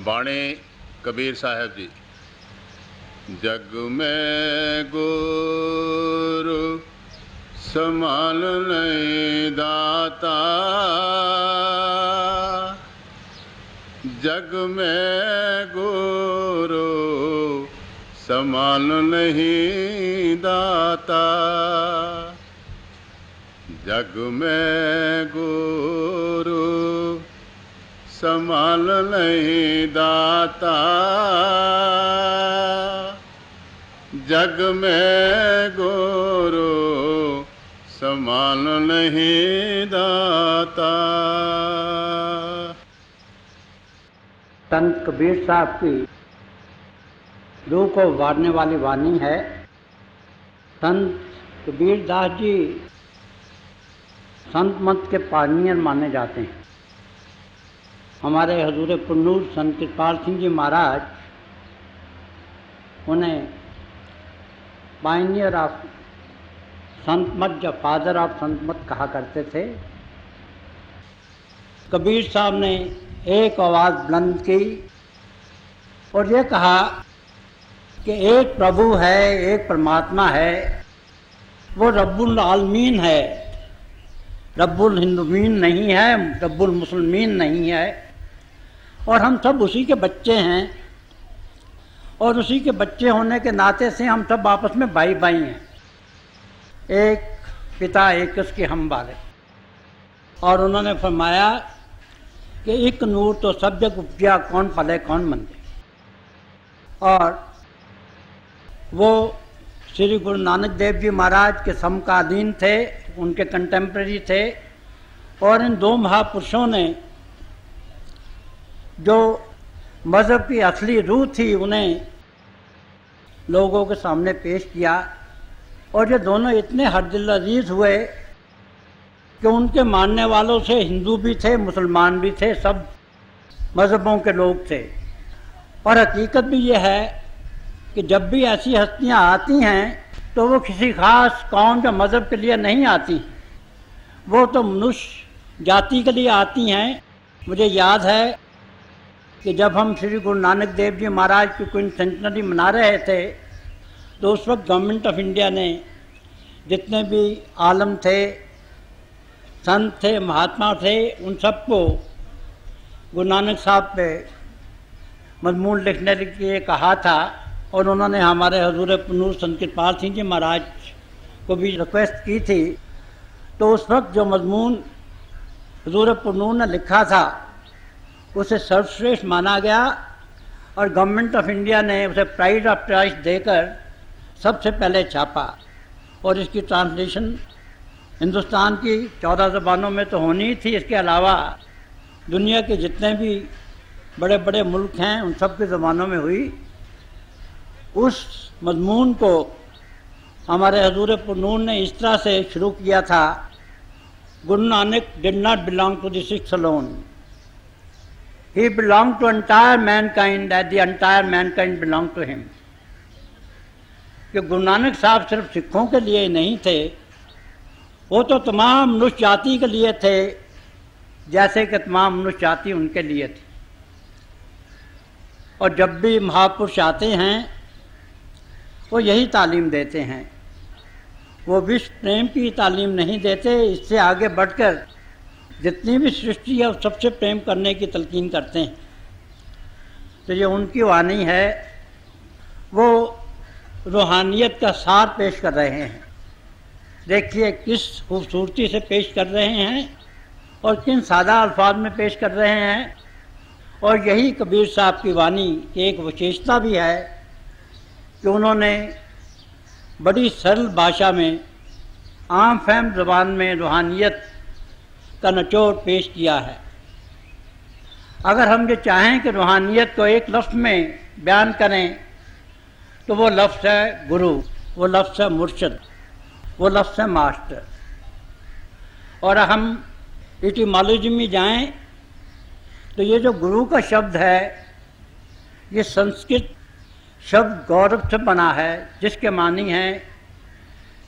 बाणी कबीर साहब जी। जग में गुरु समान नहीं दाता, जग में गुरु समान नहीं दाता, जग में गुरु समान नहीं दाता, जग में गुरु समान नहीं दाता। संत कबीर साहब की रूह को उभारने वाली वाणी है। संत कबीर दास जी संत मत के पायनियर माने जाते हैं। हमारे हजूर पुन्नूर संत कृपाल सिंह जी महाराज उन्हें पायनियर ऑफ संत मत या फादर ऑफ संत मत कहा करते थे। कबीर साहब ने एक आवाज़ बुलंद की और ये कहा कि एक प्रभु है, एक परमात्मा है, वो रब्बुल आलमीन है, रब्बुल हिंदुमीन नहीं है, रब्बुल मुसलमीन नहीं है, और हम सब उसी के बच्चे हैं और उसी के बच्चे होने के नाते से हम सब आपस में भाई भाई हैं, एक पिता एक उसके हम वाले। और उन्होंने फरमाया कि एक नूर तो सब जग उपजा, कौन पले कौन मंदे। और वो श्री गुरु नानक देव जी महाराज के समकालीन थे, उनके कंटेम्प्रेरी थे। और इन दो महापुरुषों ने जो मज़हब की असली रूह थी उन्हें लोगों के सामने पेश किया। और ये दोनों इतने हरदिल अजीज हुए कि उनके मानने वालों से हिंदू भी थे, मुसलमान भी थे, सब मज़हबों के लोग थे। और हकीकत भी ये है कि जब भी ऐसी हस्तियाँ आती हैं तो वो किसी ख़ास कौम या मज़हब के लिए नहीं आती, वो तो मनुष्य जाति के लिए आती हैं। मुझे याद है कि जब हम श्री गुरु नानक देव जी महाराज की क्वीन सेंचुरी मना रहे थे तो उस वक्त गवर्नमेंट ऑफ इंडिया ने जितने भी आलम थे, संत थे, महात्मा थे, उन सबको गुरु नानक साहब पे मजमून लिखने के लिए कहा था। और उन्होंने हमारे हजूर पुन्नूर संत कृपाल सिंह जी महाराज को भी रिक्वेस्ट की थी। तो उस वक्त जो मजमून हजूर पुन्नूर ने लिखा था उसे सर्वश्रेष्ठ माना गया और गवर्नमेंट ऑफ इंडिया ने उसे प्राइड ऑफ चॉइस देकर सबसे पहले छापा। और इसकी ट्रांसलेशन हिंदुस्तान की 14 ज़बानों में तो होनी ही थी, इसके अलावा दुनिया के जितने भी बड़े बड़े मुल्क हैं उन सब की ज़बानों में हुई। उस मजमून को हमारे हजूर पुन्नूर ने इस तरह से शुरू किया था, Guru Nanak did not belong to the Sikhs alone, he belong to entire mankind as the entire mankind belong to him. कि गुरु नानक साहब सिर्फ सिखों के लिए नहीं थे, वो तो तमाम मनुष्य जाति के लिए थे, जैसे कि तमाम मनुष्य जाति उनके लिए थी। और जब भी महापुरुष आते हैं वो यही तालीम देते हैं, वो विश्व प्रेम की तालीम नहीं देते, इससे आगे बढ़कर जितनी भी सृष्टि है उस सबसे प्रेम करने की तलकीन करते हैं। तो ये उनकी वाणी है, वो रूहानियत का सार पेश कर रहे हैं। देखिए किस खूबसूरती से पेश कर रहे हैं और किन सादा अल्फाज में पेश कर रहे हैं। और यही कबीर साहब की वाणी की एक विशेषता भी है कि उन्होंने बड़ी सरल भाषा में, आम फहम ज़बान में रूहानियत का निचोड़ पेश किया है। अगर हम ये चाहें कि रूहानियत को एक लफ्ज़ में बयान करें तो वो लफ्ज़ है गुरु, वो लफ्ज़ है मुर्शद, वो लफ्ज़ है मास्टर। और हम इटिमोलॉजी में जाएं तो ये जो गुरु का शब्द है ये संस्कृत शब्द गौरव से बना है, जिसके मानी हैं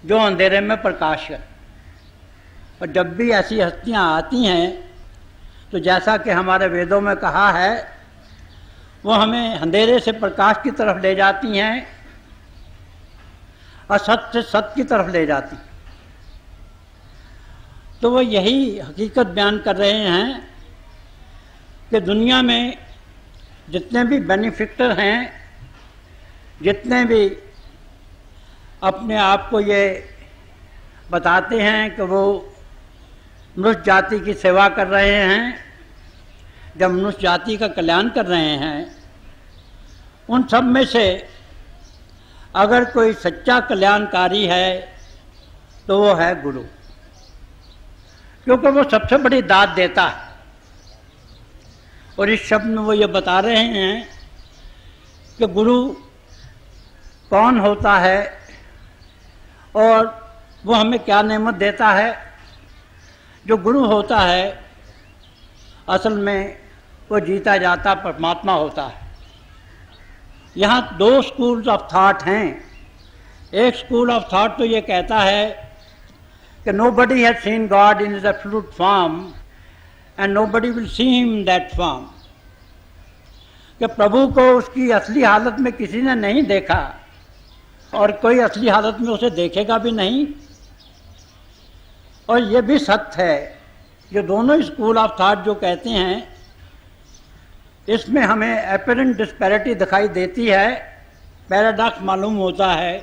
जो अंधेरे में प्रकाश है। और जब भी ऐसी हस्तियाँ आती हैं तो जैसा कि हमारे वेदों में कहा है, वो हमें अंधेरे से प्रकाश की तरफ ले जाती हैं, असत से सत्य की तरफ ले जाती। तो वो यही हकीकत बयान कर रहे हैं कि दुनिया में जितने भी बेनिफिक्टर हैं, जितने भी अपने आप को ये बताते हैं कि वो मनुष्य जाति की सेवा कर रहे हैं, जब मनुष्य जाति का कल्याण कर रहे हैं, उन सब में से अगर कोई सच्चा कल्याणकारी है तो वो है गुरु, क्योंकि वो सबसे बड़ी दाद देता है। और इस शब्द में वो ये बता रहे हैं कि गुरु कौन होता है और वो हमें क्या नेमत देता है। जो गुरु होता है असल में वो जीता जाता परमात्मा होता है। यहाँ दो स्कूल्स ऑफ थॉट हैं। एक स्कूल ऑफ थॉट तो ये कहता है कि nobody has seen God in his absolute form and nobody will see him in that form, कि प्रभु को उसकी असली हालत में किसी ने नहीं देखा और कोई असली हालत में उसे देखेगा भी नहीं। और ये भी सत्य है। जो दोनों स्कूल ऑफ थॉट जो कहते हैं, इसमें हमें एपरेंट डिस्पैरिटी दिखाई देती है, पैराडॉक्स मालूम होता है,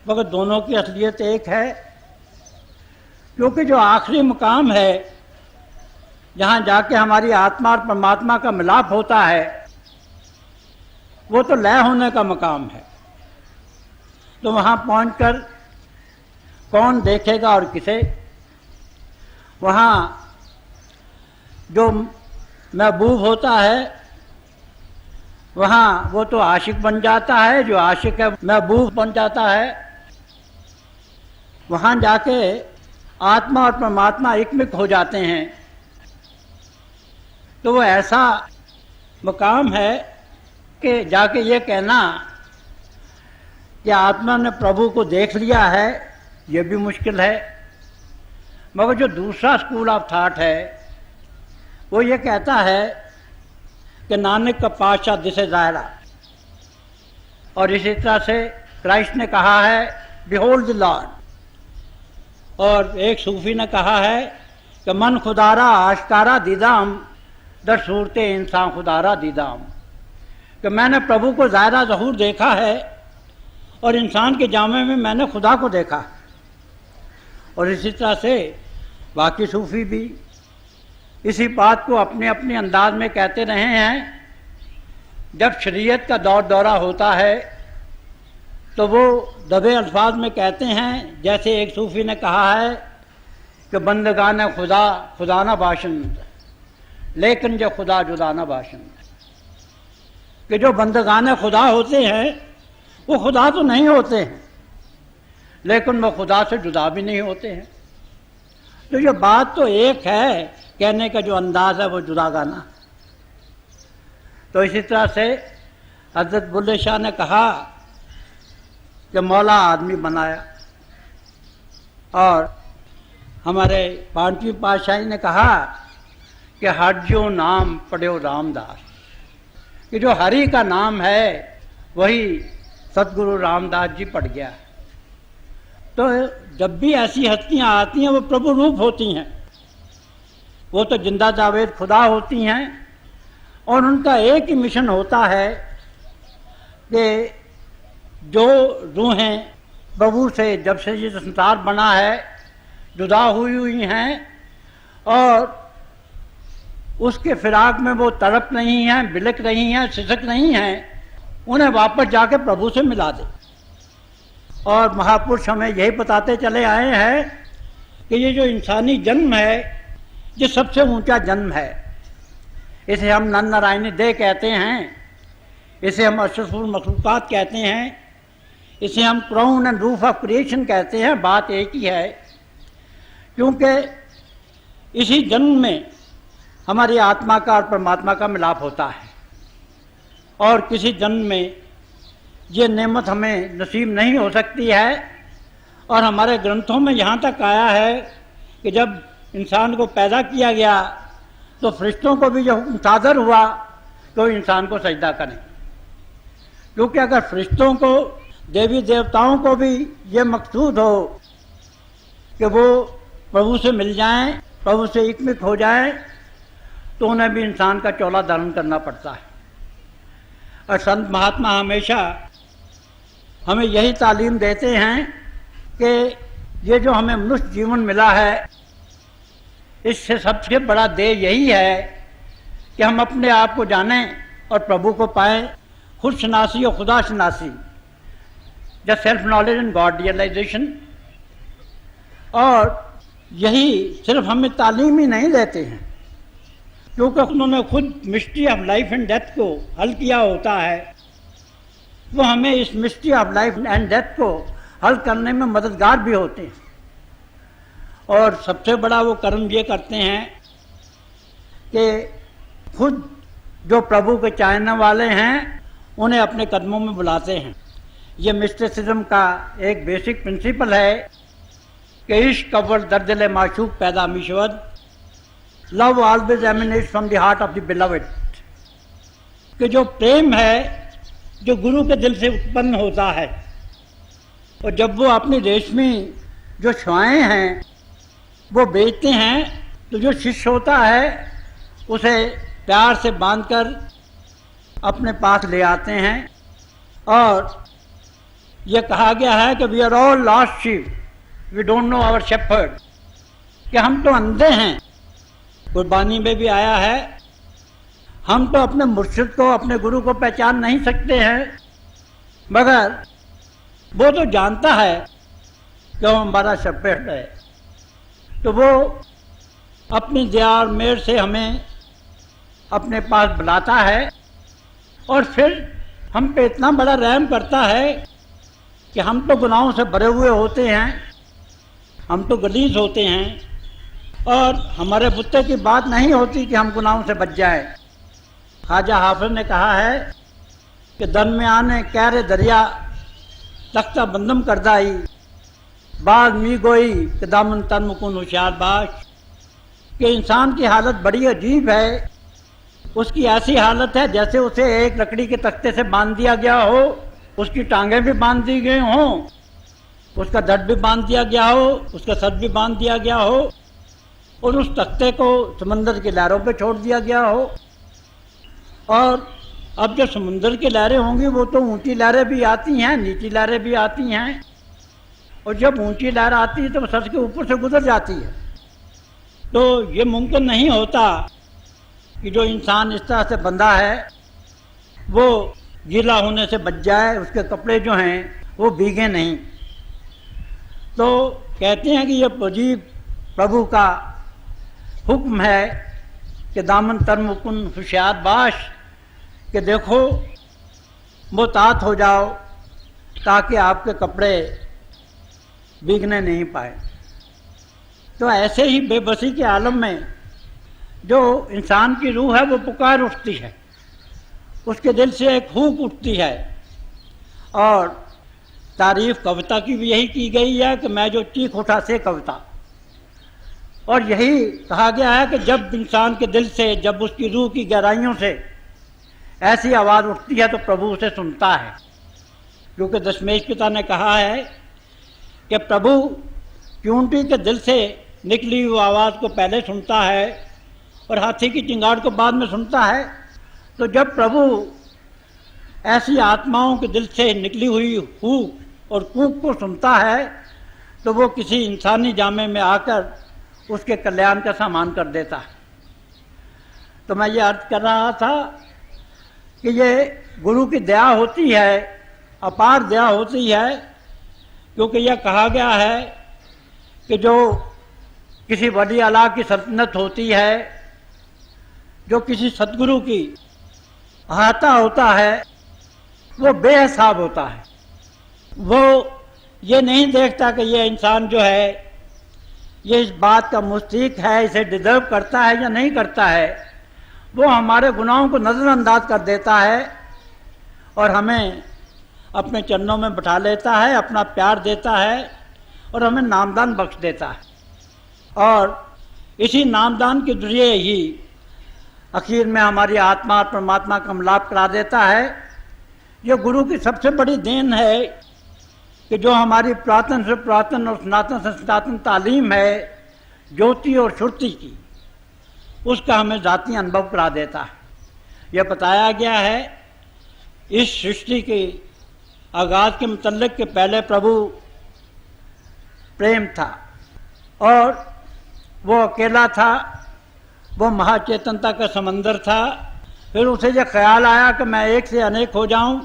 मगर दोनों की असलियत एक है। क्योंकि जो आखिरी मुकाम है जहाँ जाके हमारी आत्मा और परमात्मा का मिलाप होता है, वो तो लय होने का मकाम है। तो वहाँ पहुंचकर कौन देखेगा और किसे? वहाँ जो महबूब होता है वहाँ वो तो आशिक बन जाता है, जो आशिक है महबूब बन जाता है। वहाँ जाके आत्मा और परमात्मा एकमिक हो जाते हैं। तो वो ऐसा मुकाम है कि जाके ये कहना कि आत्मा ने प्रभु को देख लिया है, ये भी मुश्किल है। मगर जो दूसरा स्कूल ऑफ थॉट है वो ये कहता है कि नानक का पातशाह दिसे ज़ाहिरा। और इसी तरह से क्राइस्ट ने कहा है बिहोल्ड द लॉर्ड। और एक सूफी ने कहा है कि मन खुदारा आशकारा दीदाम दर सूरते इंसान खुदारा दीदाम, कि मैंने प्रभु को ज़ाहिरा ज़हूर देखा है और इंसान के जामे में मैंने खुदा को देखा। और इसी तरह से बाकी सूफी भी इसी बात को अपने अपने अंदाज में कहते रहे हैं। जब शरीयत का दौर दौरा होता है तो वो दबे अल्फाज में कहते हैं, जैसे एक सूफी ने कहा है कि बंदगान खुदा खुदा न बाशिंद, लेकिन जो खुदा जुदा न बाशिंद, कि जो बंदगान खुदा होते हैं वो खुदा तो नहीं होते हैं, लेकिन वो खुदा से जुदा भी नहीं होते हैं। तो ये बात तो एक है, कहने का जो अंदाज है वो जुदा गाना। तो इसी तरह से हजरत बुल्ले शाह ने कहा कि मौला आदमी बनाया, और हमारे पांचवी पातशाही ने कहा कि हरजो नाम पढ़ो रामदास, कि जो हरि का नाम है वही सतगुरु रामदास जी पढ़ गया। तो जब भी ऐसी हस्तियाँ आती हैं वो प्रभु रूप होती हैं, वो तो जिंदा जावेद खुदा होती हैं। और उनका एक ही मिशन होता है कि जो रूहें प्रभु से जब से ये संसार बना है जुदा हुई हैं और उसके फिराक में वो तड़प नहीं हैं, बिलक रही हैं, सिसक नहीं हैं, उन्हें वापस जाके प्रभु से मिला दे। और महापुरुष हमें यही बताते चले आए हैं कि ये जो इंसानी जन्म है ये सबसे ऊंचा जन्म है। इसे हम नर नारायणी देह कहते हैं, इसे हम अशरफुल मखलूकात कहते हैं, इसे हम crown and roof of creation कहते हैं। बात एक ही है, क्योंकि इसी जन्म में हमारी आत्मा का और परमात्मा का मिलाप होता है। और किसी जन्म में ये नेमत हमें नसीब नहीं हो सकती है। और हमारे ग्रंथों में यहाँ तक आया है कि जब इंसान को पैदा किया गया तो फरिश्तों को भी जो हुक्म सादर हुआ तो इंसान को सजदा करें। क्योंकि अगर फरिश्तों को, देवी देवताओं को भी ये मकसूद हो कि वो प्रभु से मिल जाएं, प्रभु से एकमित हो जाएं, तो उन्हें भी इंसान का चोला धारण करना पड़ता है। और संत महात्मा हमेशा हमें यही तालीम देते हैं कि ये जो हमें मनुष्य जीवन मिला है, इससे सबसे बड़ा देय यही है कि हम अपने आप को जानें और प्रभु को पाएं। खुद शनासी और खुदा शनासी, the self knowledge and God realisation. और यही सिर्फ हमें तालीम ही नहीं देते हैं, क्योंकि उन्होंने खुद mystery of life and death को हल किया होता है। वो हमें इस mystery of life and death को हल करने में मददगार भी होते हैं। और सबसे बड़ा वो कर्म ये करते हैं कि खुद जो प्रभु के चाहने वाले हैं उन्हें अपने कदमों में बुलाते हैं। ये मिस्टिसिज्म का एक बेसिक प्रिंसिपल है कि इश्क अव्वल दर्दिल माशूक पैदा मिशवद, love always emanates from the heart of the beloved. कि जो प्रेम है जो गुरु के दिल से उत्पन्न होता है, और जब वो अपनी रेशमी जो छुआएं हैं वो बेचते हैं, तो जो शिष्य होता है उसे प्यार से बांधकर अपने पास ले आते हैं। और ये कहा गया है कि we are all lost sheep, we don't know our shepherd, कि हम तो अंधे हैं। कुर्बानी में भी आया है, हम तो अपने मुर्शिद को, अपने गुरु को पहचान नहीं सकते हैं, मगर वो तो जानता है कि वो हमारा शेफर्ड है। तो वो अपनी दया और मेहर से हमें अपने पास बुलाता है, और फिर हम पे इतना बड़ा रहम करता है कि हम तो गुनाहों से भरे हुए होते हैं, हम तो गलीज होते हैं, और हमारे बुत्ते की बात नहीं होती कि हम गुनाहों से बच जाएं। ख्वाजा हाफिज ने कहा है कि दन में आने कैरे दरिया तख्ता बंदम करदाई, बाज मी गोई कि दामन तन मुकुन होशियार बाश। कि इंसान की हालत बड़ी अजीब है। उसकी ऐसी हालत है जैसे उसे एक लकड़ी के तख्ते से बांध दिया गया हो, उसकी टांगें भी बांध दी गई हों, उसका धड़ भी बांध दिया गया हो, उसका सर भी बांध दिया गया हो, और उस तख्ते को समंदर की लहरों पे छोड़ दिया गया हो। और अब जो समुद्र की लहरें होंगी वो तो ऊंची लहरें भी आती हैं, नीची लहरें भी आती हैं, और जब ऊंची लहर आती है तो वो सर के ऊपर से गुजर जाती है। तो ये मुमकिन नहीं होता कि जो इंसान इस तरह से बंधा है वो गीला होने से बच जाए, उसके कपड़े जो हैं वो भीगे नहीं। तो कहते हैं कि ये अजीब प्रभु का हुक्म है कि दामन तर मुकुन होशियार बाश, कि देखो मोहतात हो जाओ ताकि आपके कपड़े भीगने नहीं पाए। तो ऐसे ही बेबसी के आलम में जो इंसान की रूह है वो पुकार उठती है, उसके दिल से एक हूक उठती है। और तारीफ कविता की भी यही की गई है कि मैं जो चीख उठा से कविता। और यही कहा गया है कि जब इंसान के दिल से, जब उसकी रूह की गहराइयों से ऐसी आवाज़ उठती है तो प्रभु उसे सुनता है। क्योंकि दशमेश पिता ने कहा है कि प्रभु चूंटी के दिल से निकली हुई आवाज़ को पहले सुनता है और हाथी की चिंगाड़ को बाद में सुनता है। तो जब प्रभु ऐसी आत्माओं के दिल से निकली हुई हूक और कूक को सुनता है तो वो किसी इंसानी जामे में आकर उसके कल्याण का सामान कर देता है। तो मैं ये अर्ज कर रहा था कि ये गुरु की दया होती है, अपार दया होती है, क्योंकि यह कहा गया है कि जो किसी वली अल्लाह की सल्तनत होती है, जो किसी सतगुरु की अहाता होता है, वो बेहिसाब होता है। वो ये नहीं देखता कि ये इंसान जो है ये इस बात का मुस्तहिक है, इसे डिजर्व करता है या नहीं करता है। वो हमारे गुनाहों को नज़रअंदाज कर देता है और हमें अपने चरणों में बैठा लेता है, अपना प्यार देता है और हमें नामदान बख्श देता है। और इसी नामदान के जरिए ही आखिर में हमारी आत्मा और परमात्मा का मिलाप करा देता है। ये गुरु की सबसे बड़ी देन है कि जो हमारी पुरातन से पुरातन और सनातन से सनातन तालीम है ज्योति और श्रुति की, उसका हमें जाती अनुभव करा देता है। यह बताया गया है इस सृष्टि के आगाज के मुतल्लिक के पहले प्रभु प्रेम था और वो अकेला था, वो महाचेतनता का समंदर था। फिर उसे जो ख्याल आया कि मैं एक से अनेक हो जाऊं,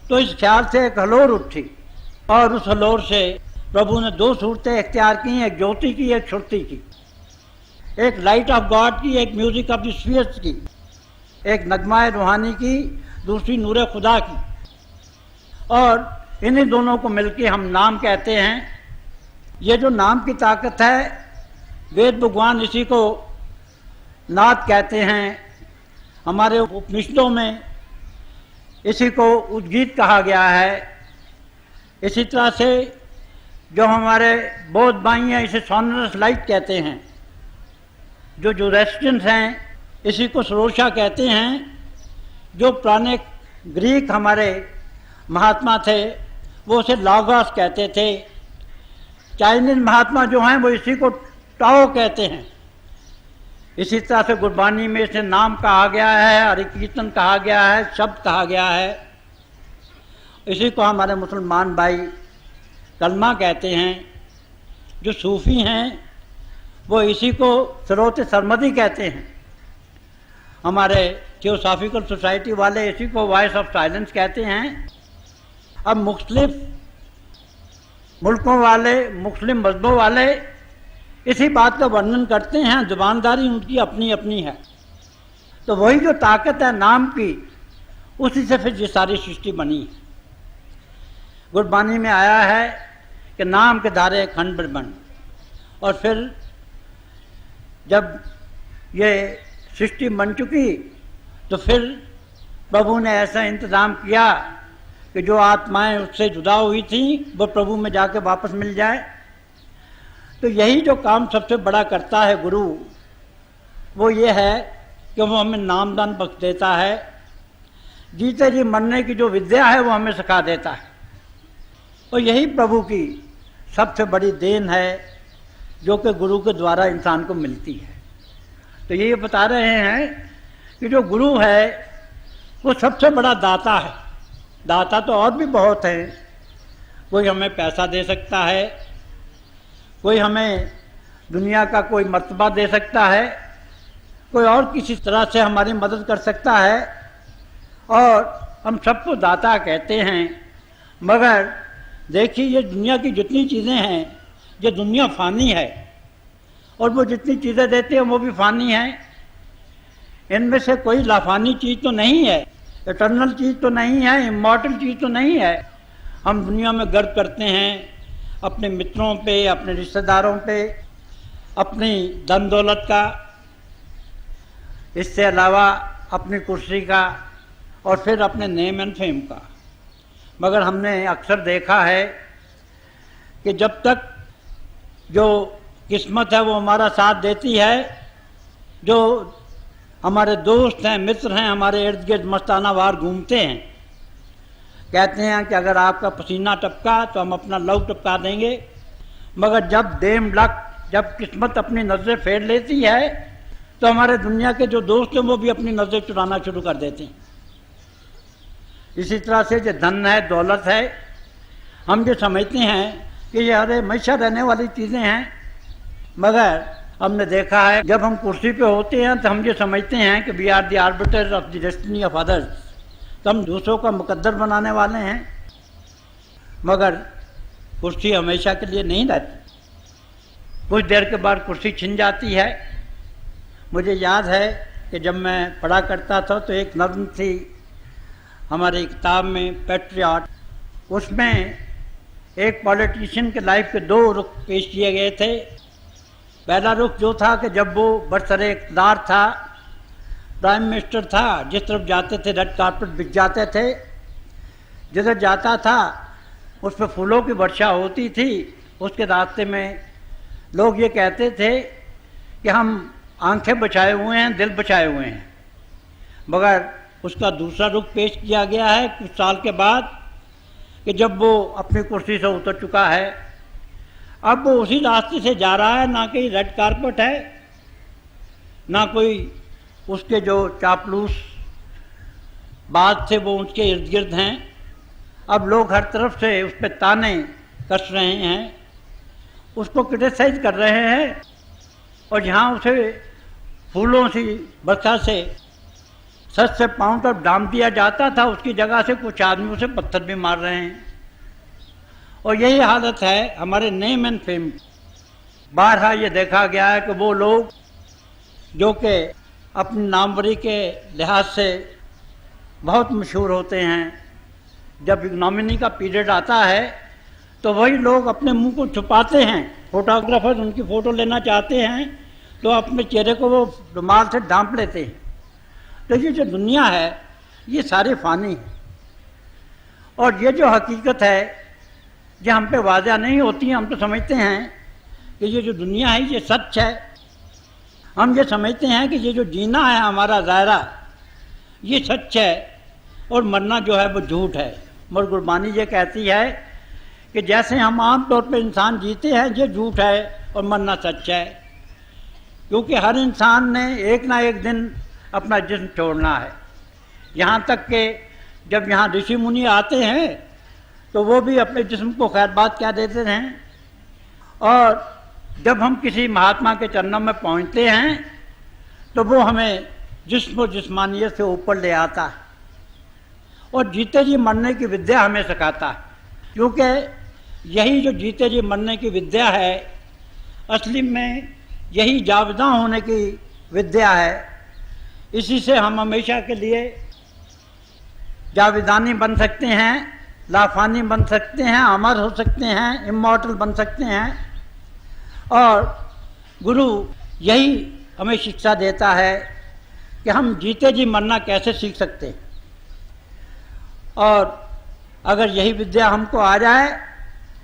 तो इस ख्याल से एक हलोर उठी और उस हलोर से प्रभु ने दो सूरतें इख्तियार की, एक ज्योति की, एक श्रुति की, एक लाइट ऑफ गॉड की, एक म्यूजिक ऑफ द स्फीयर्स की, एक नगमाए रूहानी की, दूसरी नूरे खुदा की। और इन्हीं दोनों को मिलके हम नाम कहते हैं। ये जो नाम की ताकत है, वेद भगवान इसी को नाद कहते हैं, हमारे उपनिषदों में इसी को उद्गीत कहा गया है। इसी तरह से जो हमारे बौद्ध भाई हैं इसे सॉनरस लाइट कहते हैं, जो जोरेस्ट्रियंस हैं इसी को सरोशा कहते हैं, जो पुराने ग्रीक हमारे महात्मा थे वो उसे लॉगोस कहते थे, चाइनीज महात्मा जो हैं वो इसी को टाओ कहते हैं। इसी तरह से गुरबानी में इसे नाम कहा गया है, हरि कीर्तन कहा गया है, शब्द कहा गया है। इसी को हमारे मुसलमान भाई कलमा कहते हैं। जो सूफ़ी हैं वो इसी को सरोत सरमदी कहते हैं। हमारे थियोसॉफिकल सोसाइटी वाले इसी को वॉइस ऑफ साइलेंस कहते हैं। अब मुख्तलिफ मुल्कों वाले, मुस्लिम मजहबों वाले इसी बात का वर्णन करते हैं, जुबानदारी उनकी अपनी अपनी है। तो वही जो ताकत है नाम की, उसी से फिर ये सारी सृष्टि बनी है। गुरबानी में आया है कि नाम के धारे खंड बन, और फिर जब ये सृष्टि बन चुकी तो फिर प्रभु ने ऐसा इंतज़ाम किया कि जो आत्माएं उससे जुदा हुई थी वो प्रभु में जाके वापस मिल जाए। तो यही जो काम सबसे बड़ा करता है गुरु, वो ये है कि वो हमें नामदान बख्श देता है। जीते जी मरने की जो विद्या है वो हमें सिखा देता है। और यही प्रभु की सबसे बड़ी देन है जो कि गुरु के द्वारा इंसान को मिलती है। तो ये बता रहे हैं कि जो गुरु है वो सबसे बड़ा दाता है। दाता तो और भी बहुत हैं। कोई हमें पैसा दे सकता है, कोई हमें दुनिया का कोई मर्तबा दे सकता है, कोई और किसी तरह से हमारी मदद कर सकता है, और हम सबको दाता कहते हैं। मगर देखिए ये दुनिया की जितनी चीज़ें हैं, ये दुनिया फ़ानी है, और वो जितनी चीज़ें देते हैं वो भी फ़ानी हैं। इनमें से कोई लाफानी चीज़ तो नहीं है, इटर्नल चीज़ तो नहीं है, इमॉर्टल चीज़ तो नहीं है। हम दुनिया में गर्व करते हैं अपने मित्रों पे, अपने रिश्तेदारों पे, अपनी धन दौलत का, इससे अलावा अपनी कुर्सी का, और फिर अपने नेम एंड फेम का। मगर हमने अक्सर देखा है कि जब तक जो किस्मत है वो हमारा साथ देती है, जो हमारे दोस्त हैं, मित्र हैं, हमारे इर्द गिर्द मस्ताना वार घूमते हैं, कहते हैं कि अगर आपका पसीना टपका तो हम अपना लहू टपका देंगे। मगर जब देम लक, जब किस्मत अपनी नज़रें फेर लेती है तो हमारे दुनिया के जो दोस्त हैं वो भी अपनी नज़रें चुराना शुरू कर देते हैं। इसी तरह से जो धन है, दौलत है, हम जो समझते हैं कि ये हमेशा रहने वाली चीज़ें हैं, मगर हमने देखा है जब हम कुर्सी पे होते हैं तो हम ये समझते हैं कि we are the arbiter of the destiny of others, तो हम दूसरों का मुकद्दर बनाने वाले हैं। मगर कुर्सी हमेशा के लिए नहीं रहती, कुछ देर के बाद कुर्सी छिन जाती है। मुझे याद है कि जब मैं पढ़ा करता था तो एक नज़्म थी हमारी किताब में, पैट्रियट, उसमें एक पॉलिटिशियन के लाइफ के दो रुख पेश किए गए थे। पहला रुख जो था कि जब वो बरसरे इक़्तिदार था, प्राइम मिनिस्टर था, जिस तरफ जाते थे रेड कार्पेट बिछ जाते थे, जिधर जाता था उस पर फूलों की वर्षा होती थी। उसके रास्ते में लोग ये कहते थे कि हम आंखें बचाए हुए हैं, दिल बचाए हुए हैं। मगर उसका दूसरा रुख पेश किया गया है कुछ साल के बाद कि जब वो अपनी कुर्सी से उतर चुका है, अब वो उसी रास्ते से जा रहा है, ना कहीं रेड कारपेट है, ना कोई उसके जो चापलूस बात थे वो उसके इर्द गिर्द हैं। अब लोग हर तरफ से उस पर ताने कस रहे हैं, उसको क्रिटिसाइज कर रहे हैं, और जहाँ उसे फूलों सी वर्षा से सच से पाँव तक डाम दिया जाता था, उसकी जगह से कुछ आदमी उसे पत्थर भी मार रहे हैं। और यही हालत है हमारे नेम एंड फेम। बारहा ये देखा गया है कि वो लोग जो कि अपनी नामवरी के लिहाज से बहुत मशहूर होते हैं, जब नॉमिनी का पीरियड आता है तो वही लोग अपने मुंह को छुपाते हैं। फोटोग्राफर उनकी फ़ोटो लेना चाहते हैं तो अपने चेहरे को वो रुमाल से ढांप लेते हैं। तो ये जो दुनिया है ये सारी फ़ानी है, और ये जो हकीकत है ये हम पे वाज़ा नहीं होती है। हम तो समझते हैं कि ये जो दुनिया है ये सच है, हम ये समझते हैं कि ये जो जीना है हमारा ज़ायरा ये सच है, और मरना जो है वो झूठ है। मगर गुरबानी ये कहती है कि जैसे हम आम तौर पे इंसान जीते हैं ये झूठ है और मरना सच है, क्योंकि हर इंसान ने एक ना एक दिन अपना जिस्म छोड़ना है। यहाँ तक कि जब यहाँ ऋषि मुनि आते हैं तो वो भी अपने जिस्म को खैरबाद कह देते हैं, और जब हम किसी महात्मा के चरणों में पहुँचते हैं तो वो हमें जिस्म और जिस्मानियत से ऊपर ले आता है और जीते जी मरने की विद्या हमें सिखाता है। क्योंकि यही जो जीते जी मरने की विद्या है असली में यही जाविदा होने की विद्या है। इसी से हम हमेशा के लिए जाविदानी बन सकते हैं, लाफानी बन सकते हैं, अमर हो सकते हैं, इमॉर्टल बन सकते हैं। और गुरु यही हमें शिक्षा देता है कि हम जीते जी मरना कैसे सीख सकते हैं। और अगर यही विद्या हमको आ जाए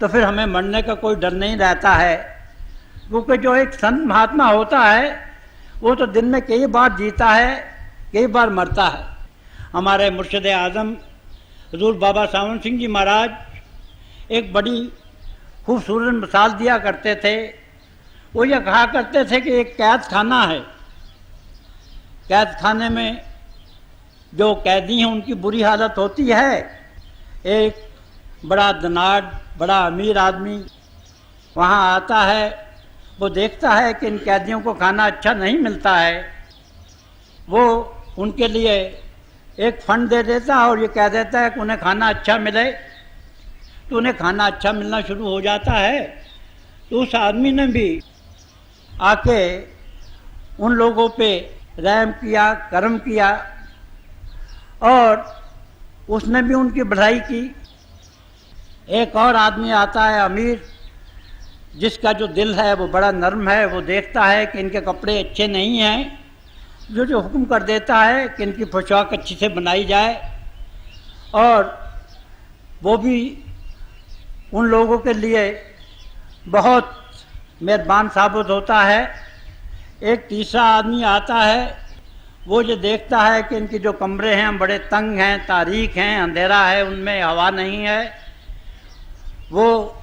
तो फिर हमें मरने का कोई डर नहीं रहता है, क्योंकि जो एक संत महात्मा होता है वो तो दिन में कई बार जीता है, कई बार मरता है। हमारे मुर्शिद आज़म हजूर बाबा सावन सिंह जी महाराज एक बड़ी खूबसूरत मिसाल दिया करते थे। वो ये कहा करते थे कि एक कैद खाना है, कैद खाने में जो कैदी हैं उनकी बुरी हालत होती है। एक बड़ा धनाढ़ बड़ा अमीर आदमी वहाँ आता है, वो देखता है कि इन कैदियों को खाना अच्छा नहीं मिलता है, वो उनके लिए एक फंड दे देता है और ये कह देता है कि उन्हें खाना अच्छा मिले, तो उन्हें खाना अच्छा मिलना शुरू हो जाता है। तो उस आदमी ने भी आके उन लोगों पे रहम किया, करम किया, और उसने भी उनकी भलाई की। एक और आदमी आता है अमीर, जिसका जो दिल है वो बड़ा नर्म है, वो देखता है कि इनके कपड़े अच्छे नहीं हैं, जो हुक्म कर देता है कि इनकी पोशाक अच्छी से बनाई जाए, और वो भी उन लोगों के लिए बहुत मेहरबान साबित होता है। एक तीसरा आदमी आता है, वो जो देखता है कि इनके जो कमरे हैं बड़े तंग हैं, तारीक हैं, अंधेरा है, उनमें हवा नहीं है, वो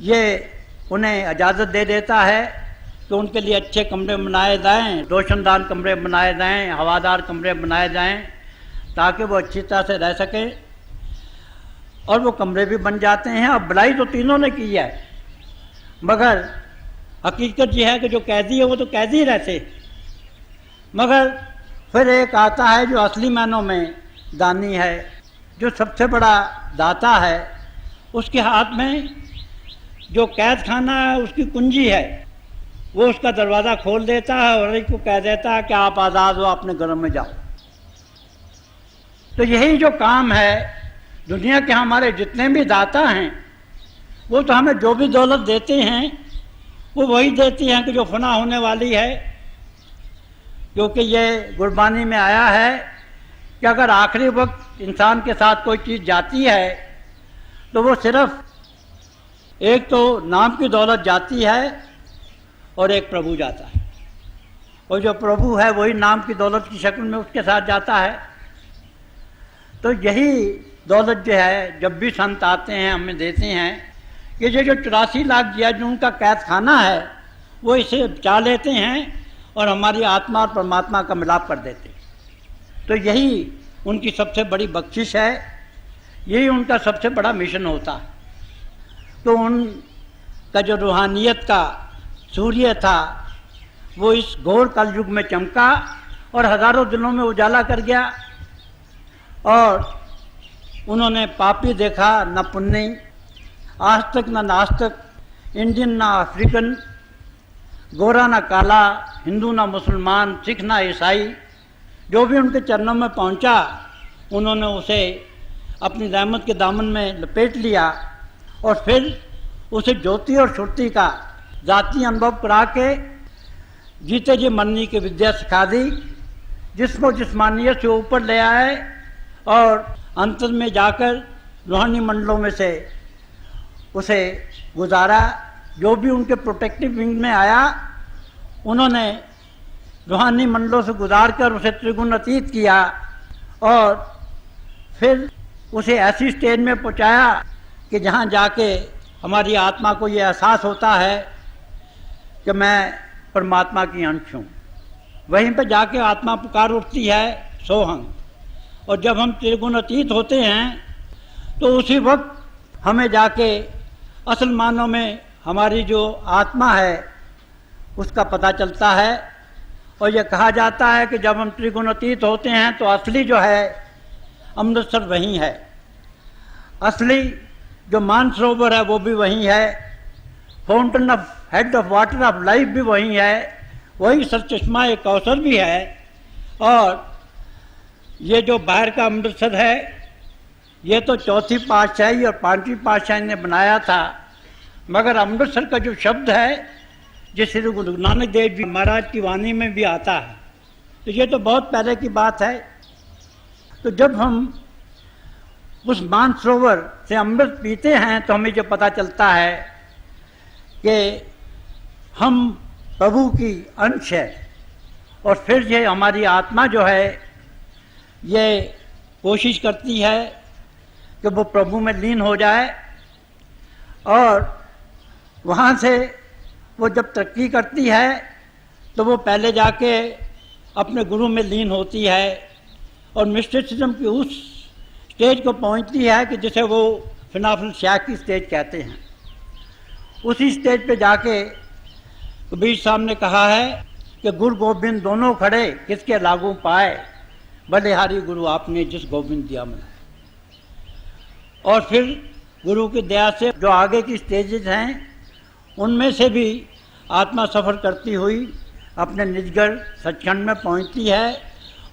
ये उन्हें इजाज़त दे देता है कि उनके लिए अच्छे कमरे बनाए जाएं, रोशनदान कमरे बनाए जाएं, हवादार कमरे बनाए जाएं, ताकि वो अच्छी तरह से रह सकें। और वो कमरे भी बन जाते हैं। अब भलाई तो तीनों ने की है, मगर हकीकत ये है कि जो कैदी है वो तो कैदी रहते, मगर फिर एक आता है जो असली मायनों में दानी है, जो सबसे बड़ा दाता है। उसके हाथ में जो कैद खाना है उसकी कुंजी है, वो उसका दरवाज़ा खोल देता है और एक को कह देता है कि आप आज़ाद हो, अपने घर में जाओ। तो यही जो काम है, दुनिया के हमारे जितने भी दाता हैं वो तो हमें जो भी दौलत देते हैं वो वही देती हैं कि जो फना होने वाली है। क्योंकि ये गुरबानी में आया है कि अगर आखिरी वक्त इंसान के साथ कोई चीज़ जाती है तो वो सिर्फ एक तो नाम की दौलत जाती है और एक प्रभु जाता है। और जो प्रभु है वही नाम की दौलत की शक्ल में उसके साथ जाता है। तो यही दौलत जो है जब भी संत आते हैं हमें देते हैं कि ये जो 84 लाख जिया जो उनका कैद खाना है वो इसे बचा लेते हैं और हमारी आत्मा और परमात्मा का मिलाप कर देते हैं। तो यही उनकी सबसे बड़ी बख्शिश है, यही उनका सबसे बड़ा मिशन होता है। तो उनका जो रूहानियत का सूर्य था वो इस घोर कलयुग में चमका और हजारों दिनों में उजाला कर गया। और उन्होंने पापी देखा न पुण्य, आज तक न नास्तिक, इंडियन ना अफ्रीकन, गोरा ना काला, हिंदू ना मुसलमान, सिख ना ईसाई, जो भी उनके चरणों में पहुंचा उन्होंने उसे अपनी रहमत के दामन में लपेट लिया और फिर उसे ज्योति और श्रुति का जाति अनुभव करा के जीते जी मरने की विद्या सिखा दी, जिसको जिस्मानियत से ऊपर ले आए और अंतर में जाकर रूहानी मंडलों में से उसे गुजारा। जो भी उनके प्रोटेक्टिव विंग में आया उन्होंने रूहानी मंडलों से गुजार कर उसे त्रिगुण अतीत किया और फिर उसे ऐसी स्टेज में पहुंचाया कि जहां जाके हमारी आत्मा को ये एहसास होता है कि मैं परमात्मा की अंश हूँ। वहीं पर जाके आत्मा पुकार उठती है सोहंग। और जब हम त्रिगुण अतीत होते हैं तो उसी वक्त हमें जाके असल मानों में हमारी जो आत्मा है उसका पता चलता है। और यह कहा जाता है कि जब हम त्रिगुण अतीत होते हैं तो असली जो है अमृतसर वहीं है, असली जो मानसरोवर है वो भी वहीं है, fountain of head of water of life भी वहीं है, वही सरचश्मा एक कौसर भी है। और ये जो बाहर का अमृतसर है ये तो चौथी पातशाही और पांचवी पातशाही ने बनाया था, मगर अमृतसर का जो शब्द है जो श्री गुरु नानक देव जी महाराज की वाणी में भी आता है, तो ये तो बहुत पहले की बात है। तो जब हम उस मानसरोवर से अमृत पीते हैं तो हमें जो पता चलता है कि हम प्रभु की अंश है। और फिर ये हमारी आत्मा जो है ये कोशिश करती है कि वो प्रभु में लीन हो जाए और वहाँ से वो जब तरक्की करती है तो वो पहले जाके अपने गुरु में लीन होती है और मिस्टिसिज्म की उस स्टेज को पहुँचती है कि जिसे वो फिनाफिल शाह की स्टेज कहते हैं। उसी स्टेज पे जाके कबीर साहब ने कहा है कि गुरु गोविंद दोनों खड़े किसके लागू पाए, बलिहारी गुरु आपने जिस गोविंद दिया मिला। और फिर गुरु की दया से जो आगे की स्टेजेस हैं उनमें से भी आत्मा सफ़र करती हुई अपने निजगढ़ सचखंड में पहुंचती है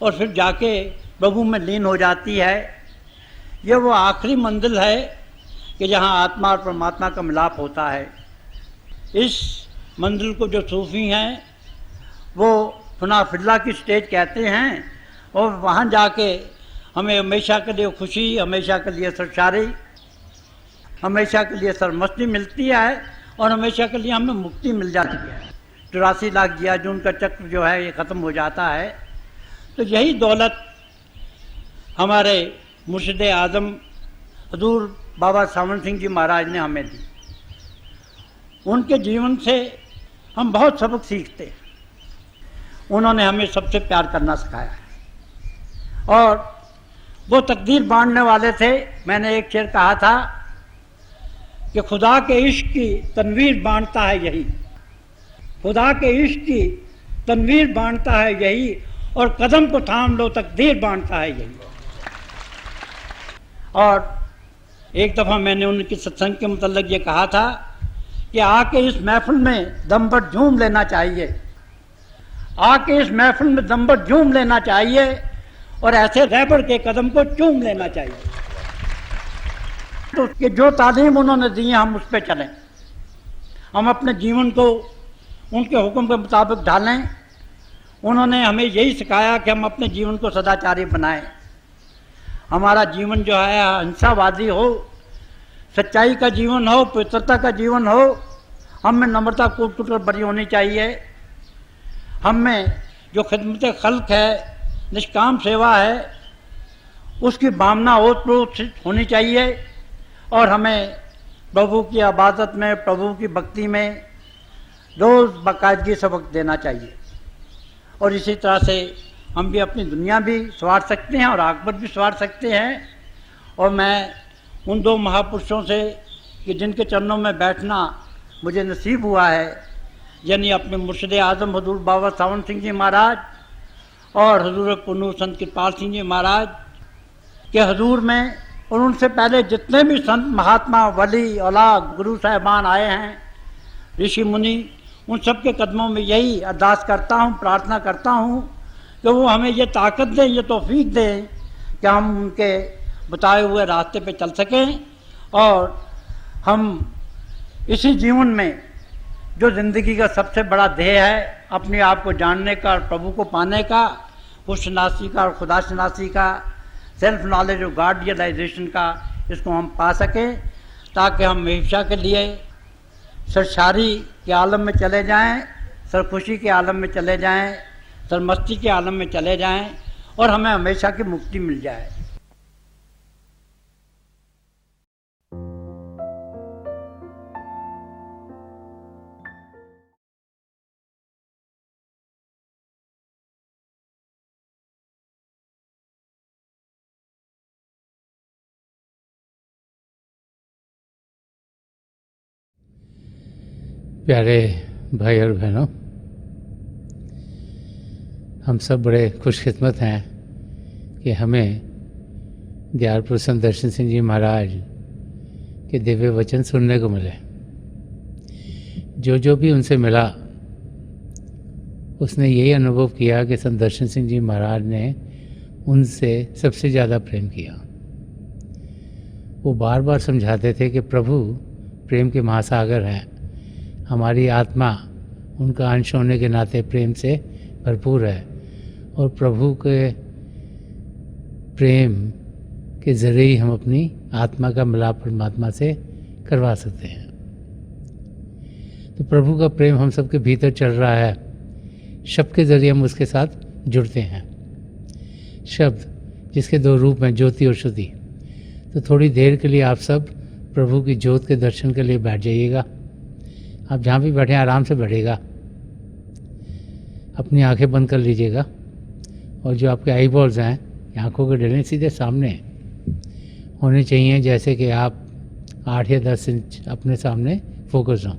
और फिर जाके प्रभु में लीन हो जाती है। ये वो आखिरी मंजिल है कि जहाँ आत्मा और परमात्मा का मिलाप होता है। इस मंजिल को जो सूफी हैं वो फनाफिल्ला की स्टेज कहते हैं और वहाँ जाके हमें हमेशा के लिए खुशी, हमेशा के लिए सरशारी, हमेशा के लिए सरमस्ती मिलती है और हमेशा के लिए हमें मुक्ति मिल जाती है। 84 लाख जिया जून का चक्र जो है ये ख़त्म हो जाता है। तो यही दौलत हमारे मुर्शिद आज़म हजूर बाबा सावन सिंह जी महाराज ने हमें दी। उनके जीवन से हम बहुत सबक सीखते हैं। उन्होंने हमें सबसे प्यार करना सिखाया है और वो तकदीर बांटने वाले थे। मैंने एक शेर कहा था कि खुदा के इश्क की तनवीर बांटता है यही, खुदा के इश्क की तनवीर बांटता है यही, और कदम को थाम लो तकदीर बांटता है यही। और एक दफ़ा मैंने उनकी सत्संग के मुतल्लिक़ ये कहा था कि आके इस महफिल में दम भर झूम लेना चाहिए, आके इस महफिल में दम भर झूम लेना चाहिए और ऐसे रहबर के कदम को चूम लेना चाहिए। तो कि जो तालीम उन्होंने दी है हम उस पर चलें, हम अपने जीवन को उनके हुक्म के मुताबिक ढालें। उन्होंने हमें यही सिखाया कि हम अपने जीवन को सदाचारी बनाएं। हमारा जीवन जो है अहिंसावादी हो, सच्चाई का जीवन हो, पवित्रता का जीवन हो, हम में नम्रता कूट कूट कर बड़ी होनी चाहिए। हम में जो खिदमत खल्क है, निष्काम सेवा है, उसकी भावना ओतप्रोत होनी चाहिए और हमें प्रभु की इबादत में, प्रभु की भक्ति में रोज़ बाकायदगी सबक देना चाहिए। और इसी तरह से हम भी अपनी दुनिया भी संवार सकते हैं और आखिरत भी संवार सकते हैं। और मैं उन दो महापुरुषों से कि जिनके चरणों में बैठना मुझे नसीब हुआ है, यानी अपने मुर्शिद आज़म हजूर बाबा सावन सिंह जी महाराज और हजूर पुनूर संत कृपाल सिंह जी महाराज के हजूर में, और उनसे पहले जितने भी संत महात्मा वली औलाद गुरु साहिबान आए हैं, ऋषि मुनि, उन सब के कदमों में यही अरदास करता हूँ, प्रार्थना करता हूँ कि वो हमें ये ताकत दें, ये तौफीक दें कि हम उनके बताए हुए रास्ते पे चल सकें और हम इसी जीवन में जो ज़िंदगी का सबसे बड़ा ध्येय है, अपने आप को जानने का और प्रभु को पाने का, खुशनासी का और खुदा शनासी का, सेल्फ नॉलेज और गॉड रियलाइजेशन का, इसको हम पा सकें ताकि हम हमेशा के लिए सरशारी के आलम में चले जाएं, सरखुशी के आलम में चले जाएं, सरमस्ती के आलम में चले जाएं और हमें हमेशा की मुक्ति मिल जाए। प्यारे भाई और बहनों, हम सब बड़े खुशकिस्मत हैं कि हमें दियारपुर संत दर्शन सिंह जी महाराज के दिव्य वचन सुनने को मिले। जो भी उनसे मिला उसने यही अनुभव किया कि संत दर्शन सिंह जी महाराज ने उनसे सबसे ज़्यादा प्रेम किया। वो बार बार समझाते थे कि प्रभु प्रेम के महासागर हैं, हमारी आत्मा उनका अंश होने के नाते प्रेम से भरपूर है और प्रभु के प्रेम के ज़रिए ही हम अपनी आत्मा का मिलाप परमात्मा से करवा सकते हैं। तो प्रभु का प्रेम हम सबके भीतर चल रहा है, शब्द के ज़रिए हम उसके साथ जुड़ते हैं। शब्द जिसके दो रूप हैं, ज्योति और श्रुति। तो थोड़ी देर के लिए आप सब प्रभु की ज्योत के दर्शन के लिए बैठ जाइएगा। आप जहाँ भी बैठे आराम से बैठेगा, अपनी आंखें बंद कर लीजिएगा और जो आपके आई बॉल्स हैं, आँखों के डले सीधे सामने होने चाहिए, जैसे कि आप 8 या 10 इंच अपने सामने फोकस हों।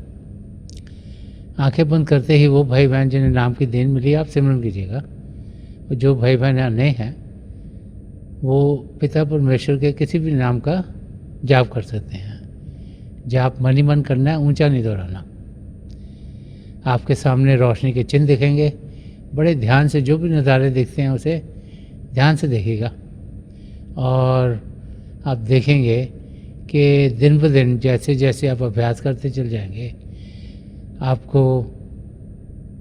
आंखें बंद करते ही वो भाई बहन जिन्हें नाम की देन मिली, आप सिमरन कीजिएगा। और जो भाई बहन नए हैं वो पिता परमेश्वर के किसी भी नाम का जाप कर सकते हैं। जाप मन ही मन करना है, ऊंचा नहीं दोहराना। आपके सामने रोशनी के चिन्ह दिखेंगे, बड़े ध्यान से जो भी नज़ारे दिखते हैं उसे ध्यान से देखिएगा और आप देखेंगे कि दिन ब दिन जैसे जैसे आप अभ्यास करते चल जाएंगे, आपको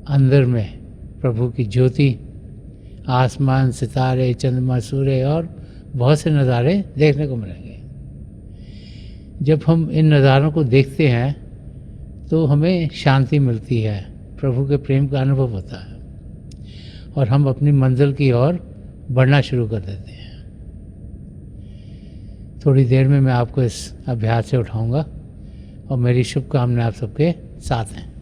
अंदर में प्रभु की ज्योति, आसमान, सितारे, चंद्रमा, सूर्य और बहुत से नज़ारे देखने को मिलेंगे। जब हम इन नज़ारों को देखते हैं तो हमें शांति मिलती है, प्रभु के प्रेम का अनुभव होता है और हम अपनी मंजिल की ओर बढ़ना शुरू कर देते हैं। थोड़ी देर में मैं आपको इस अभ्यास से उठाऊंगा और मेरी शुभकामनाएं आप सबके साथ हैं।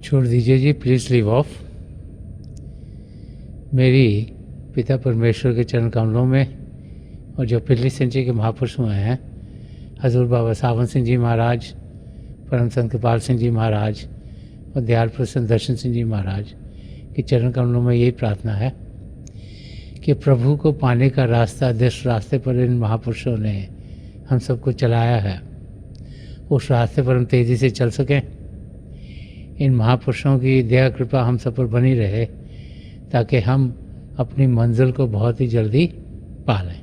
छोड़ दीजिए जी, प्लीज़ लीव ऑफ। मेरी पिता परमेश्वर के चरण कमलों में और जो पिछली सेंचुरी के महापुरुष हुए हैं, हजूर बाबा सावन सिंह जी महाराज, परम संत कृपाल सिंह जी महाराज और दयाल प्रसन्न दर्शन सिंह जी महाराज के चरण कमलों में यही प्रार्थना है कि प्रभु को पाने का रास्ता, जिस रास्ते पर इन महापुरुषों ने हम सबको चलाया है, उस रास्ते पर हम तेज़ी से चल सकें। इन महापुरुषों की दया कृपा हम सब पर बनी रहे ताकि हम अपनी मंजिल को बहुत ही जल्दी पा लें।